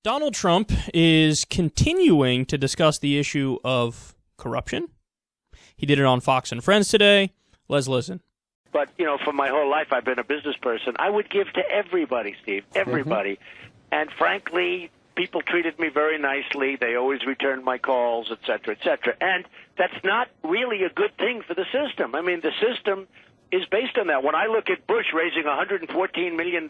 Donald Trump is continuing to discuss the issue of corruption. He did it on Fox and Friends today. Let's listen. But, for my whole life, I've been a business person. I would give to everybody, Steve, everybody. And frankly, people treated me very nicely. They always returned my calls, et cetera, et cetera. And that's not really a good thing for the system. I mean, the system is based on that. When I look at Bush raising $114 million,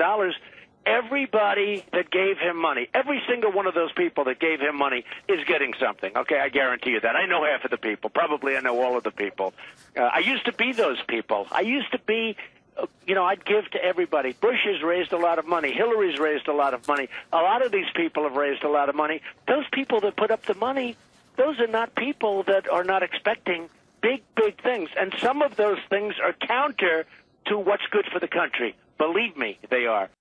everybody that gave him money, every single one of those people that gave him money is getting something. Okay, I guarantee you that. I know half of the people. Probably I know all of the people. I used to be those people. I used to be, I'd give to everybody. Bush has raised a lot of money. Hillary's raised a lot of money. A lot of these people have raised a lot of money. Those people that put up the money, those are not people that are not expecting big, big things. And some of those things are counter to what's good for the country. Believe me, they are.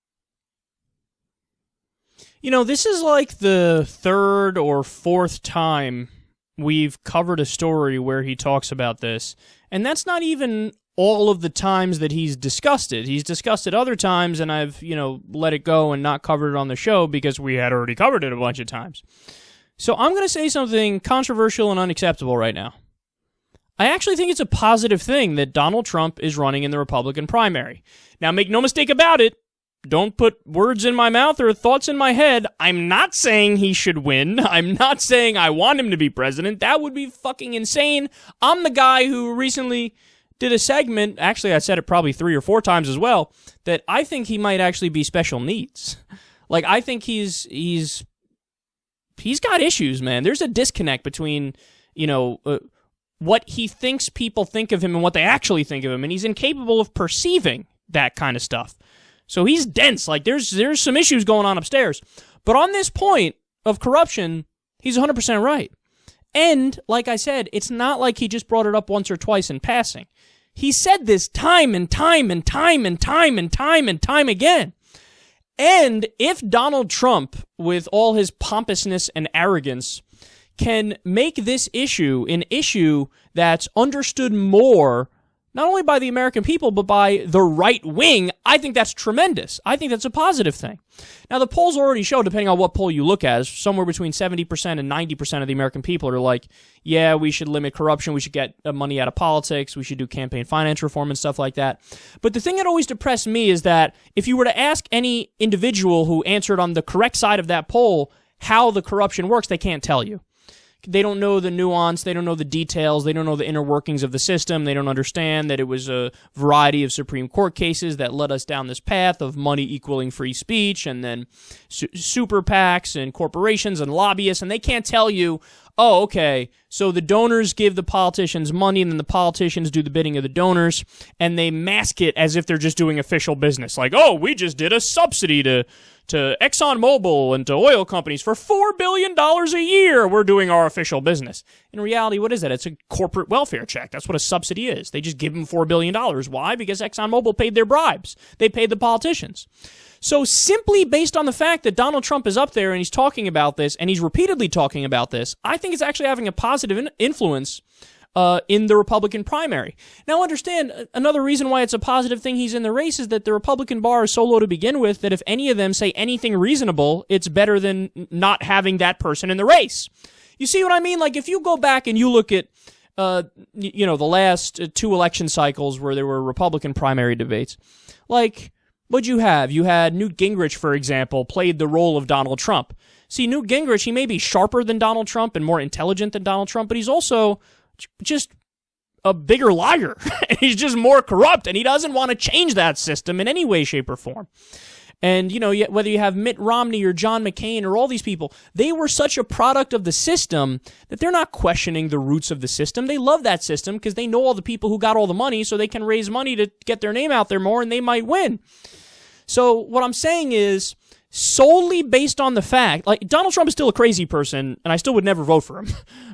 This is like the third or fourth time we've covered a story where he talks about this, and that's not even all of the times that he's discussed it. He's discussed it other times, and I've, let it go and not covered it on the show because we had already covered it a bunch of times. So I'm going to say something controversial and unacceptable right now. I actually think it's a positive thing that Donald Trump is running in the Republican primary. Now, make no mistake about it. Don't put words in my mouth or thoughts in my head. I'm not saying he should win. I'm not saying I want him to be president. That would be fucking insane. I'm the guy who recently did a segment, actually I said it probably 3 or 4 times as well, that I think he might actually be special needs. Like, I think he's got issues, man. There's a disconnect between, what he thinks people think of him and what they actually think of him, and he's incapable of perceiving that kind of stuff. So he's dense. Like, there's some issues going on upstairs. But on this point of corruption, he's 100% right. And, like I said, it's not like he just brought it up once or twice in passing. He said this time and time and time and time and time and time again. And if Donald Trump, with all his pompousness and arrogance, can make this issue an issue that's understood more not only by the American people, but by the right wing, I think that's tremendous. I think that's a positive thing. Now, the polls already show, depending on what poll you look at, is somewhere between 70% and 90% of the American people are like, yeah, we should limit corruption, we should get money out of politics, we should do campaign finance reform and stuff like that. But the thing that always depressed me is that if you were to ask any individual who answered on the correct side of that poll how the corruption works, they can't tell you. They don't know the nuance, they don't know the details, they don't know the inner workings of the system, they don't understand that it was a variety of Supreme Court cases that led us down this path of money equaling free speech, and then super PACs and corporations and lobbyists, and they can't tell you, oh, okay, so the donors give the politicians money, and then the politicians do the bidding of the donors, and they mask it as if they're just doing official business. Like, oh, we just did a subsidy to ExxonMobil and to oil companies for $4 billion a year. We're doing our official business. In reality, what is that? It's a corporate welfare check. That's what a subsidy is. They just give them $4 billion. Why? Because ExxonMobil paid their bribes. They paid the politicians. So simply based on the fact that Donald Trump is up there and he's talking about this, and he's repeatedly talking about this, I think it's actually having a positive influence in the Republican primary. Now understand, another reason why it's a positive thing he's in the race is that the Republican bar is so low to begin with that if any of them say anything reasonable, it's better than not having that person in the race. You see what I mean? Like, if you go back and you look at, the last 2 election cycles where there were Republican primary debates, like, what'd you have? You had Newt Gingrich, for example, played the role of Donald Trump. See, Newt Gingrich, he may be sharper than Donald Trump and more intelligent than Donald Trump, but he's also just a bigger liar. He's just more corrupt, and he doesn't want to change that system in any way, shape, or form. And, whether you have Mitt Romney or John McCain or all these people, they were such a product of the system that they're not questioning the roots of the system. They love that system because they know all the people who got all the money, so they can raise money to get their name out there more, and they might win. So what I'm saying is, solely based on the fact, like, Donald Trump is still a crazy person, and I still would never vote for him,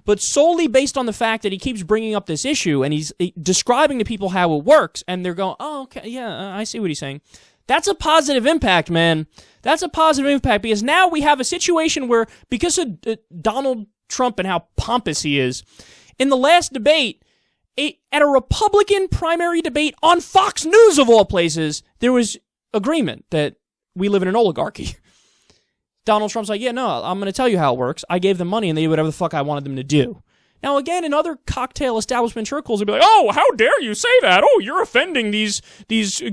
but solely based on the fact that he keeps bringing up this issue, and he's describing to people how it works, and they're going, oh, okay, yeah, I see what he's saying. That's a positive impact, man. That's a positive impact, because now we have a situation where, because of Donald Trump and how pompous he is, in the last debate, at a Republican primary debate on Fox News, of all places, there was agreement that we live in an oligarchy. Donald Trump's like, yeah, no, I'm going to tell you how it works. I gave them money and they did whatever the fuck I wanted them to do. Now, again, in other cocktail establishment circles, they'd be like, oh, how dare you say that? Oh, you're offending these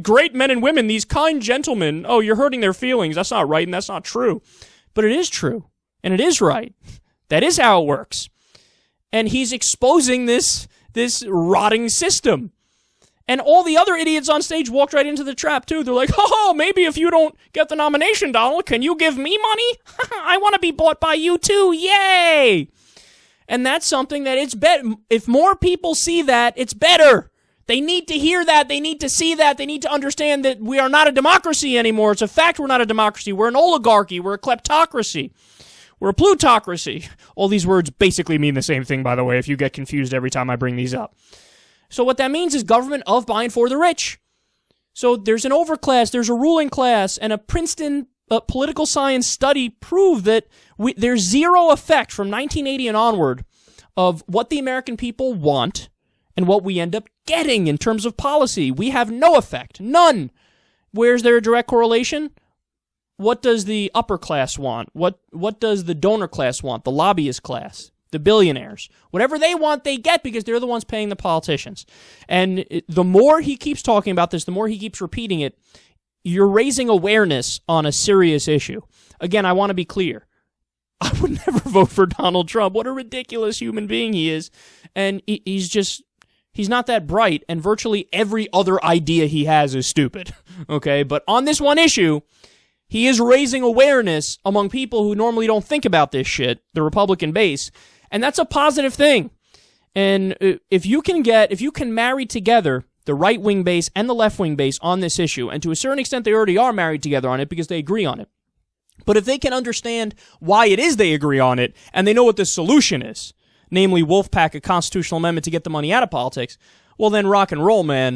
great men and women, these kind gentlemen. Oh, you're hurting their feelings. That's not right and that's not true. But it is true. And it is right. That is how it works. And he's exposing this rotting system. And all the other idiots on stage walked right into the trap, too. They're like, oh, maybe if you don't get the nomination, Donald, can you give me money? I want to be bought by you, too. Yay! And that's something that it's better. If more people see that, it's better. They need to hear that. They need to see that. They need to understand that we are not a democracy anymore. It's a fact we're not a democracy. We're an oligarchy. We're a kleptocracy. We're a plutocracy. All these words basically mean the same thing, by the way, if you get confused every time I bring these up. So what that means is government of, by, and for the rich. So there's an overclass, there's a ruling class, and a Princeton political science study proved that there's zero effect from 1980 and onward of what the American people want and what we end up getting in terms of policy. We have no effect. None. Where's there a direct correlation? What does the upper class want? What does the donor class want? The lobbyist class? The billionaires. Whatever they want, they get because they're the ones paying the politicians. And the more he keeps talking about this, the more he keeps repeating it, you're raising awareness on a serious issue. Again, I want to be clear. I would never vote for Donald Trump. What a ridiculous human being he is. And he's not that bright, and virtually every other idea he has is stupid. Okay? But on this one issue, he is raising awareness among people who normally don't think about this shit, the Republican base. And that's a positive thing. And if you can marry together the right-wing base and the left-wing base on this issue, and to a certain extent they already are married together on it because they agree on it. But if they can understand why it is they agree on it, and they know what the solution is, namely Wolfpack, a constitutional amendment to get the money out of politics, well then rock and roll, man.